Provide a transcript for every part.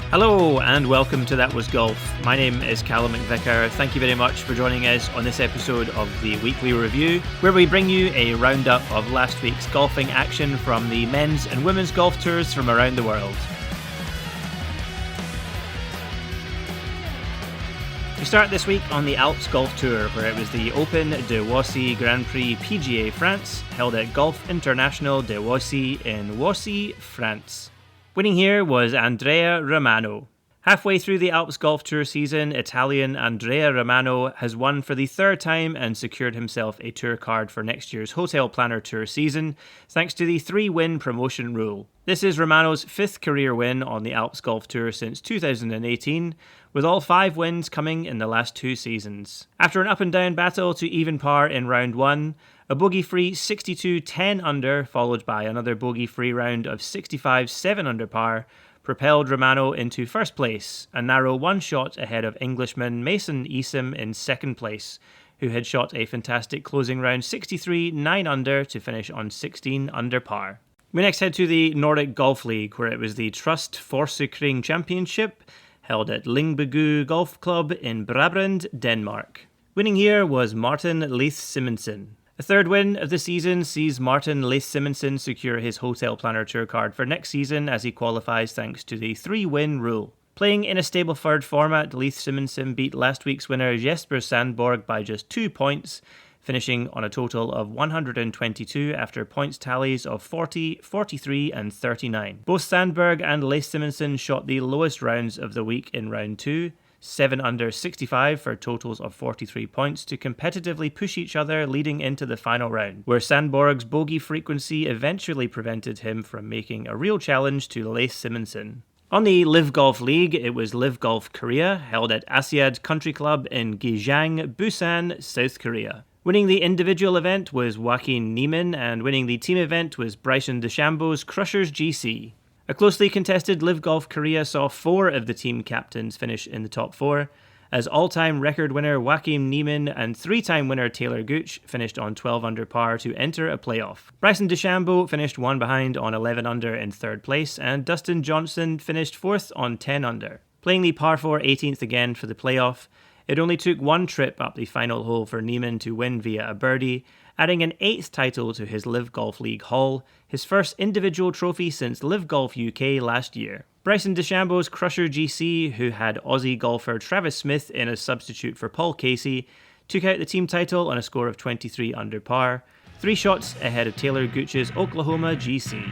Hello and welcome to That Was Golf. My name is Calum MacVicar. Thank you very much for joining us on this episode of the Weekly Review, where we bring you a roundup of last week's golfing action from the men's and women's golf tours from around the world. We start this week on the Alps Golf Tour, where it was the Open de Woissy Grand Prix PGA France, held at Golf International de Woissy in Woissy, France. Winning here was Andrea Romano. Halfway through the Alps Golf Tour season, Italian Andrea Romano has won for the third time and secured himself a tour card for next year's Hotel Planner Tour season, thanks to the 3-win promotion rule. This is Romano's 5th career win on the Alps Golf Tour since 2018, with all 5 wins coming in the last 2 seasons. After an up-and-down battle to even par in round 1, a bogey-free 62-10 under, followed by another bogey-free round of 65-7 under par, propelled Romano into first place, a narrow 1 shot ahead of Englishman Mason Easom in second place, who had shot a fantastic closing round 63-9 under to finish on 16 under par. We next head to the Nordic Golf League, where it was the Trust Forsikring Championship, held at Lyngbygård Golf Club in Brabrand, Denmark. Winning here was Martin Leth Simonsen. A third win of the season sees Martin Leth Simonsen secure his Hotel Planner Tour card for next season as he qualifies thanks to the 3-win rule. Playing in a Stableford format, Leth Simonsen beat last week's winner Jesper Sandborg by just 2 points, finishing on a total of 122 after points tallies of 40, 43 and 39. Both Sandberg and Leth Simonsen shot the lowest rounds of the week in round 2, 7 under 65 for totals of 43 points to competitively push each other leading into the final round, where Sandborg's bogey frequency eventually prevented him from making a real challenge to Leth Simonsen. On the LIV Golf League, it was LIV Golf Korea, held at Asiad Country Club in Gyeongsang, Busan, South Korea. Winning the individual event was Joaquin Niemann, and winning the team event was Bryson DeChambeau's Crushers GC. A closely contested LIV Golf Korea saw 4 of the team captains finish in the top 4, as all-time record winner Joaquin Niemann and 3-time winner Taylor Gooch finished on 12 under par to enter a playoff. Bryson DeChambeau finished 1 behind on 11 under in 3rd place, and Dustin Johnson finished 4th on 10 under. Playing the par 4 18th again for the playoff, it only took 1 trip up the final hole for Niemann to win via a birdie, adding an 8th title to his LIV Golf League haul, his first individual trophy since LIV Golf UK last year. Bryson DeChambeau's Crusher GC, who had Aussie golfer Travis Smith in as substitute for Paul Casey, took out the team title on a score of 23 under par, 3 shots ahead of Taylor Gooch's Oklahoma GC.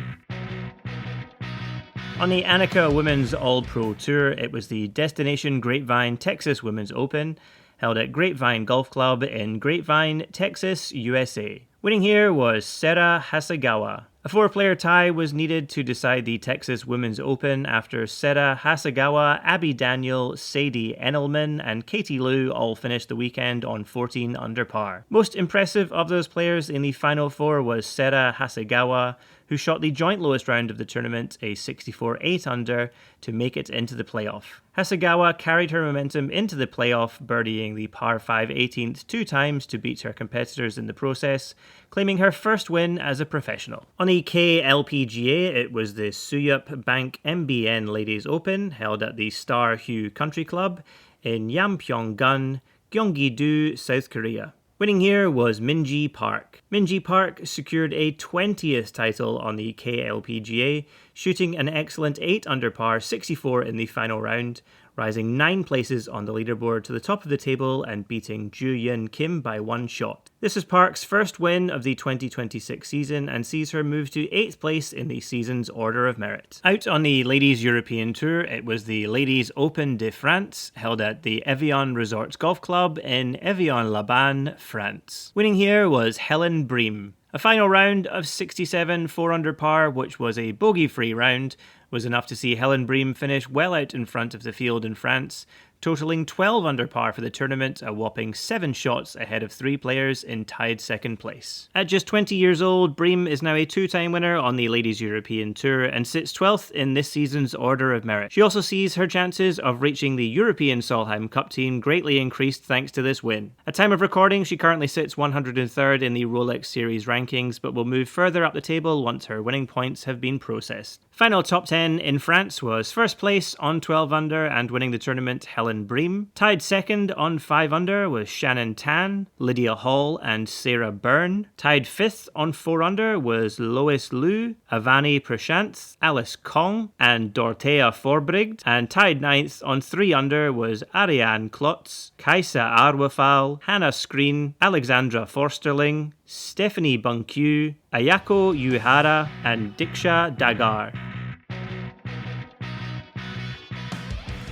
On the Annika Women's All-Pro Tour, it was the Destination Grapevine Texas Women's Open, held at Grapevine Golf Club in Grapevine, Texas, USA. Winning here was Sarah Hasegawa. A 4-player tie was needed to decide the Texas Women's Open after Sarah Hasegawa, Abby Daniel, Sadie Enelman, and Katie Liu all finished the weekend on 14 under par. Most impressive of those players in the final 4 was Sarah Hasegawa, who shot the joint lowest round of the tournament, a 64-8 under, to make it into the playoff. Hasegawa carried her momentum into the playoff, birdieing the par 5 18th 2 times to beat her competitors in the process, claiming her first win as a professional. On the LPGA, it was the Suyup Bank MBN Ladies Open, held at the Star Hue Country Club in Yampyeong-gun, Gyeonggi-do, South Korea. Winning here was Minji Park. Minji Park secured a 20th title on the KLPGA, shooting an excellent 8 under par 64 in the final round, rising 9 places on the leaderboard to the top of the table and beating Ju Yun Kim by 1 shot. This is Park's first win of the 2026 season and sees her move to 8th place in the season's order of merit. Out on the Ladies European Tour, it was the Ladies Open de France, held at the Evian Resorts Golf Club in Evian-la-Bagne, France. Winning here was Helen Bream. A final round of 67 4 under par, which was a bogey-free round, was enough to see Helen Bream finish well out in front of the field in France, totaling 12 under par for the tournament, a whopping 7 shots ahead of 3 players in tied second place. At just 20 years old, Bream is now a 2-time winner on the Ladies European Tour and sits 12th in this season's Order of Merit. She also sees her chances of reaching the European Solheim Cup team greatly increased thanks to this win. At time of recording, she currently sits 103rd in the Rolex Series rankings, but will move further up the table once her winning points have been processed. Final top 10 in France was first place on 12 under and winning the tournament Helen Bream. Tied second on 5 under was Shannon Tan, Lydia Hall and Sarah Byrne. Tied 5th on 4 under was Lois Liu, Avani Prashant, Alice Kong and Dorothea Forbrigd. And tied 9th on 3 under was Ariane Klotz, Kaisa Arwafal, Hannah Screen, Alexandra Forsterling, Stephanie Bunku, Ayako Uehara and Diksha Dagar.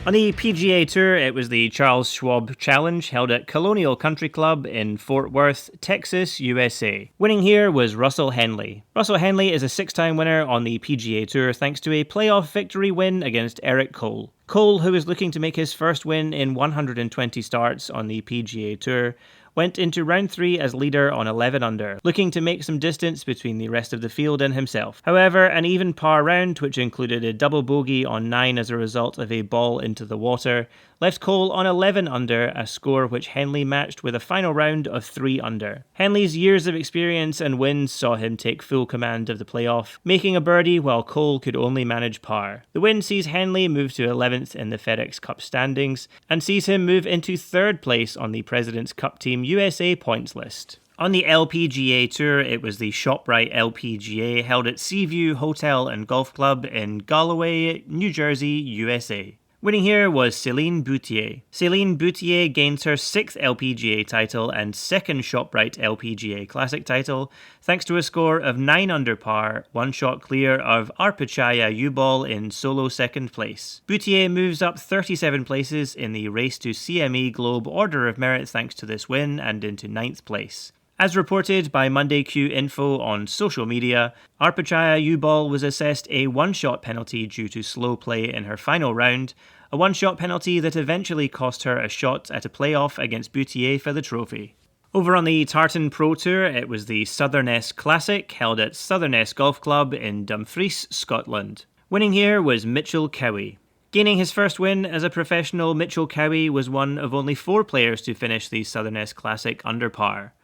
On the PGA Tour, it was the Charles Schwab Challenge held at Colonial Country Club in Fort Worth, Texas, USA. Winning here was Russell Henley. Russell Henley is a 6-time winner on the PGA Tour thanks to a playoff victory win against Eric Cole. Cole, who is looking to make his first win in 120 starts on the PGA Tour, went into round 3 as leader on 11 under, looking to make some distance between the rest of the field and himself. However, an even par round, which included a double bogey on 9 as a result of a ball into the water, left Cole on 11 under, a score which Henley matched with a final round of 3 under. Henley's years of experience and wins saw him take full command of the playoff, making a birdie while Cole could only manage par. The win sees Henley move to 11th in the FedEx Cup standings, and sees him move into 3rd place on the President's Cup Team USA points list. On the LPGA Tour, it was the ShopRite LPGA held at Seaview Hotel and Golf Club in Galloway, New Jersey, USA. Winning here was Céline Boutier. Céline Boutier gains her 6th LPGA title and 2nd ShopRite LPGA Classic title, thanks to a score of 9 under par, 1 shot clear of Arpichaya Ubal in solo 2nd place. Boutier moves up 37 places in the Race to CME Globe Order of Merit thanks to this win and into 9th place. As reported by Monday Q Info on social media, Arpichaya Ubal was assessed a 1-shot penalty due to slow play in her final round, a 1-shot penalty that eventually cost her a shot at a playoff against Boutier for the trophy. Over on the Tartan Pro Tour, it was the Southerness Classic held at Southerness Golf Club in Dumfries, Scotland. Winning here was Mitchell Cowie. Gaining his first win as a professional, Mitchell Cowie was one of only 4 players to finish the Southerness Classic under par.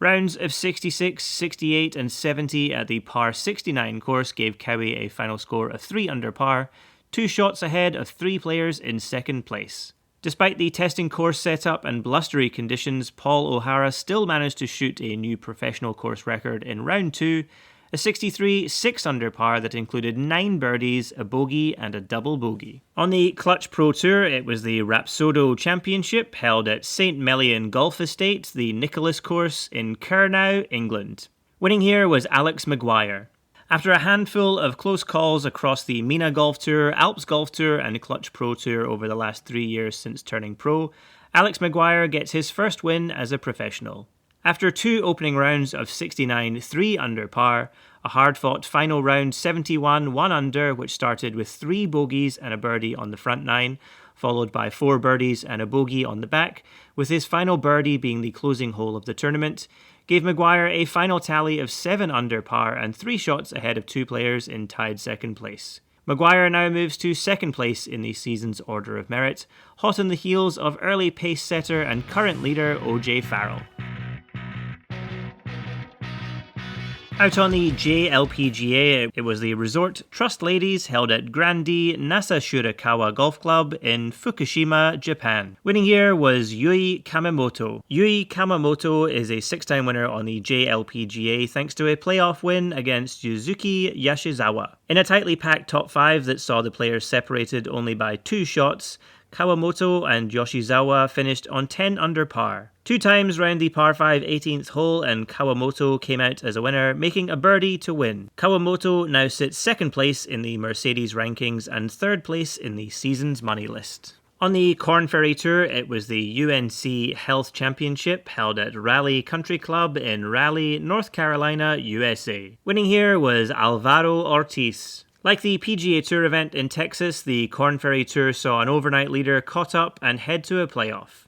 Rounds of 66, 68 and 70 at the par 69 course gave Cowie a final score of 3 under par, 2 shots ahead of 3 players in 2nd place. Despite the testing course setup and blustery conditions, Paul O'Hara still managed to shoot a new professional course record in round 2, a 63 6 under par that included 9 birdies, a bogey and a double bogey. On the Clutch Pro Tour, it was the Rapsodo Championship held at St Melian Golf Estate, the Nicholas course in Kurnow, England. Winning here was Alex Maguire. After a handful of close calls across the Mina Golf Tour, Alps Golf Tour and Clutch Pro Tour over the last 3 years since turning pro, Alex Maguire gets his first win as a professional. After 2 opening rounds of 69 3 under par, a hard-fought final round 71 1 under, which started with 3 bogeys and a birdie on the front 9, followed by 4 birdies and a bogey on the back, with his final birdie being the closing hole of the tournament, gave Maguire a final tally of 7 under par and 3 shots ahead of 2 players in tied 2nd place. Maguire now moves to 2nd place in the season's Order of Merit, hot on the heels of early pace setter and current leader OJ Farrell. Out on the JLPGA, it was the Resort Trust Ladies held at Grandi Nasashurakawa Golf Club in Fukushima, Japan. Winning here was Yui Kamemoto. Yui Kamemoto is a 6-time winner on the JLPGA thanks to a playoff win against Yuzuki Yashizawa. In a tightly packed top 5 that saw the players separated only by 2 shots, Kawamoto and Yoshizawa finished on 10 under par. 2 times round the par 5 18th hole and Kawamoto came out as a winner, making a birdie to win. Kawamoto now sits 2nd place in the Mercedes rankings and 3rd place in the season's money list. On the Corn Ferry Tour, it was the UNC Health Championship held at Raleigh Country Club in Raleigh, North Carolina, USA. Winning here was Alvaro Ortiz. Like the PGA Tour event in Texas, the Corn Ferry Tour saw an overnight leader caught up and head to a playoff.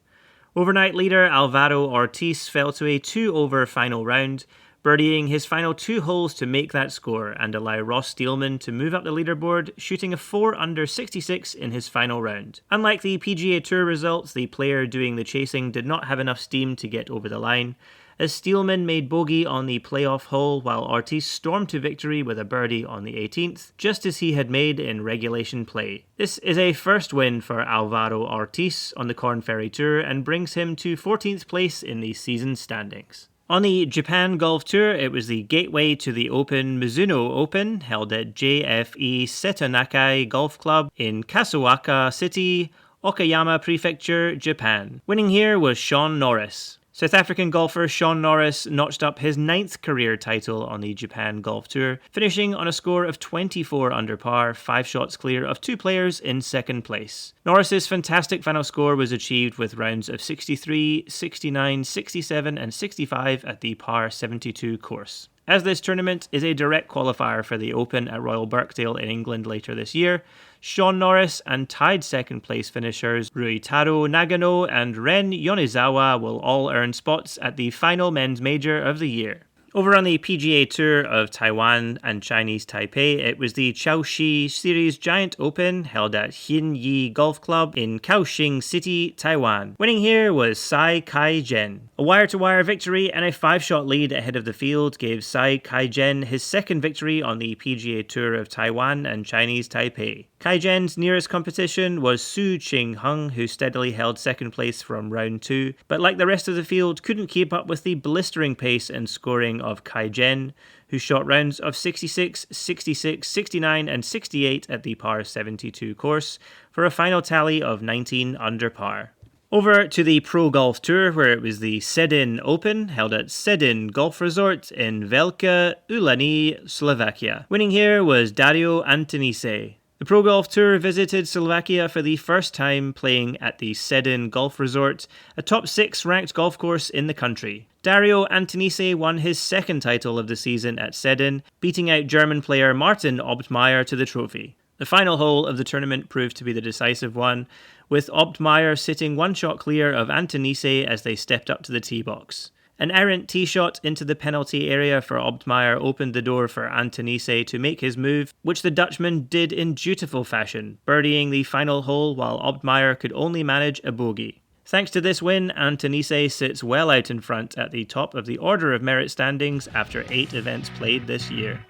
Overnight leader Alvaro Ortiz fell to a 2-over final round, birdieing his final 2 holes to make that score and allow Ross Steelman to move up the leaderboard, shooting a 4 under 66 in his final round. Unlike the PGA Tour results, the player doing the chasing did not have enough steam to get over the line, as Steelman made bogey on the playoff hole while Ortiz stormed to victory with a birdie on the 18th, just as he had made in regulation play. This is a first win for Alvaro Ortiz on the Corn Ferry Tour and brings him to 14th place in the season standings. On the Japan Golf Tour, it was the gateway to the Open Mizuno Open, held at JFE Setanakai Golf Club in Kasuoka City, Okayama Prefecture, Japan. Winning here was Shaun Norris. South African golfer Shaun Norris notched up his 9th career title on the Japan Golf Tour, finishing on a score of 24 under par, 5 shots clear of 2 players in second place. Norris's fantastic final score was achieved with rounds of 63, 69, 67 and 65 at the par 72 course. As this tournament is a direct qualifier for the Open at Royal Birkdale in England later this year, Shaun Norris and tied second place finishers Ruitaro Nagano and Ren Yonezawa will all earn spots at the final men's major of the year. Over on the PGA Tour of Taiwan and Chinese Taipei, it was the Chaoshi Series Giant Open held at Hin Yi Golf Club in Kaohsiung City, Taiwan. Winning here was Sai Kai-jen. A wire-to-wire victory and a 5-shot lead ahead of the field gave Sai Kai-jen his second victory on the PGA Tour of Taiwan and Chinese Taipei. Kai-jen's nearest competition was Su Ching-hung, who steadily held second place from round 2, but like the rest of the field, couldn't keep up with the blistering pace and scoring of Kai-jen, who shot rounds of 66, 66, 69 and 68 at the par 72 course for a final tally of 19 under par. Over to the Pro Golf Tour, where it was the Sedin Open, held at Sedin Golf Resort in Velika Ulani, Slovakia. Winning here was Dario Antonise. The Pro Golf Tour visited Slovakia for the first time, playing at the Sedin Golf Resort, a top 6 ranked golf course in the country. Dario Antonise won his second title of the season at Sedin, beating out German player Martin Obtmeyer to the trophy. The final hole of the tournament proved to be the decisive one, with Obtmeyer sitting 1 shot clear of Antonise as they stepped up to the tee box. An errant tee shot into the penalty area for Obtmeyer opened the door for Antonise to make his move, which the Dutchman did in dutiful fashion, birdieing the final hole while Obtmeyer could only manage a bogey. Thanks to this win, Antonise sits well out in front at the top of the Order of Merit standings after 8 events played this year.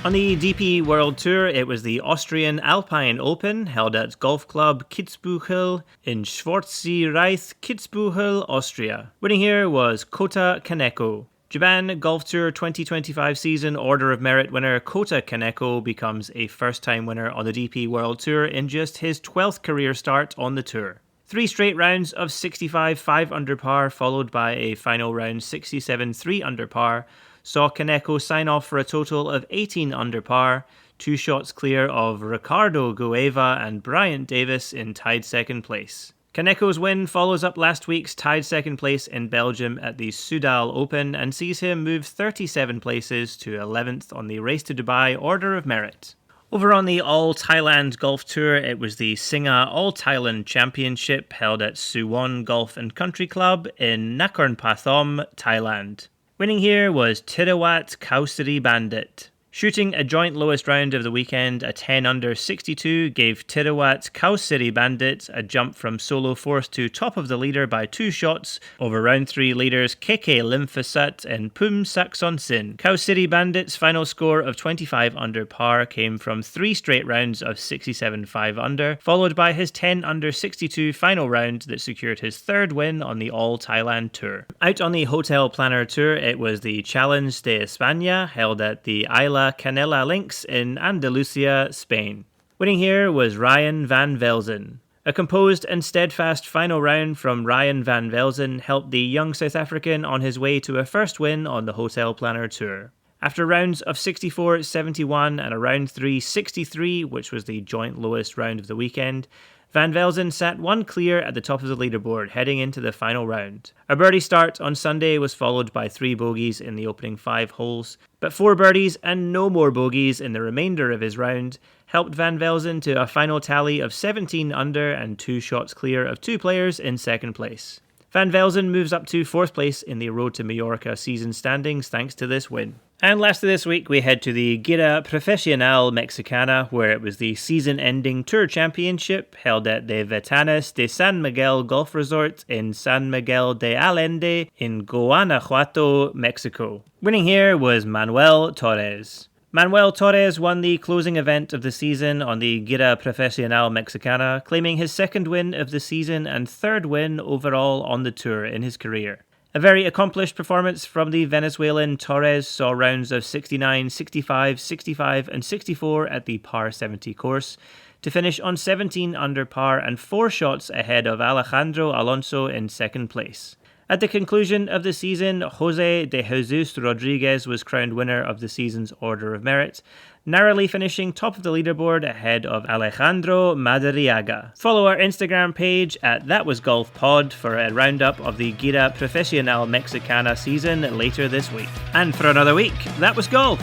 On the DP World Tour, it was the Austrian Alpine Open, held at Golf Club Kitzbühel in Schwarzsee-Reith, Kitzbühel, Austria. Winning here was Kota Kaneko. Japan Golf Tour 2025 season Order of Merit winner Kota Kaneko becomes a first-time winner on the DP World Tour in just his 12th career start on the tour. 3 straight rounds of 65 5 under par, followed by a final round 67 3 under par, saw Kaneko sign off for a total of 18 under par, 2 shots clear of Ricardo Gueva and Bryant Davis in tied second place. Kaneko's win follows up last week's tied second place in Belgium at the Soudal Open and sees him move 37 places to 11th on the Race to Dubai Order of Merit. Over on the All Thailand Golf Tour, it was the Singa All Thailand Championship held at Suwon Golf and Country Club in Nakhon Pathom, Thailand. Winning here was Tirawat Kausari Bandit. Shooting a joint lowest round of the weekend, a 10 under 62 gave Tirawat Kausari Bandit a jump from solo fourth to top of the leader by 2 shots over round 3 leaders Keke Limfasat and Pum Saksonsin. Kausari Bandit's final score of 25 under par came from 3 straight rounds of 67 5 under, followed by his 10 under 62 final round that secured his 3rd win on the All Thailand Tour. Out on the Hotel Planner Tour, it was the Challenge de España held at the Isla Canela Links in Andalusia, Spain. Winning here was Ryan van Velzen. A composed and steadfast final round from Ryan van Velzen helped the young South African on his way to a first win on the Hotel Planner Tour. After rounds of 64, 71 and a round 3, 63, which was the joint lowest round of the weekend, Van Velzen sat one clear at the top of the leaderboard heading into the final round. A birdie start on Sunday was followed by 3 bogeys in the opening 5 holes, but 4 birdies and no more bogeys in the remainder of his round helped Van Velzen to a final tally of 17 under and 2 shots clear of 2 players in second place. Van Velzen moves up to 4th place in the Road to Mallorca season standings thanks to this win. And lastly this week we head to the Gira Profesional Mexicana, where it was the season-ending Tour Championship held at the Ventanas de San Miguel Golf Resort in San Miguel de Allende in Guanajuato, Mexico. Winning here was Manuel Torres. Manuel Torres won the closing event of the season on the Gira Profesional Mexicana, claiming his 2nd win of the season and 3rd win overall on the tour in his career. A very accomplished performance from the Venezuelan. Torres saw rounds of 69, 65, 65 and 64 at the par 70 course to finish on 17 under par and 4 shots ahead of Alejandro Alonso in 2nd place. At the conclusion of the season, Jose de Jesus Rodriguez was crowned winner of the season's Order of Merit, narrowly finishing top of the leaderboard ahead of Alejandro Madariaga. Follow our Instagram page at ThatWasGolfPod for a roundup of the Gira Profesional Mexicana season later this week. And for another week, that was golf.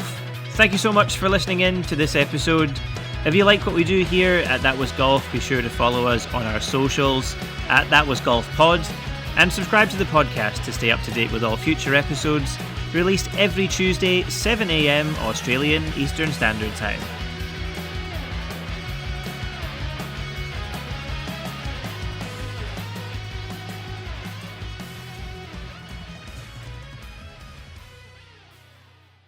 Thank you so much for listening in to this episode. If you like what we do here at That Was Golf, be sure to follow us on our socials at ThatWasGolfPod and subscribe to the podcast to stay up to date with all future episodes, released every Tuesday, 7 a.m. Australian Eastern Standard Time.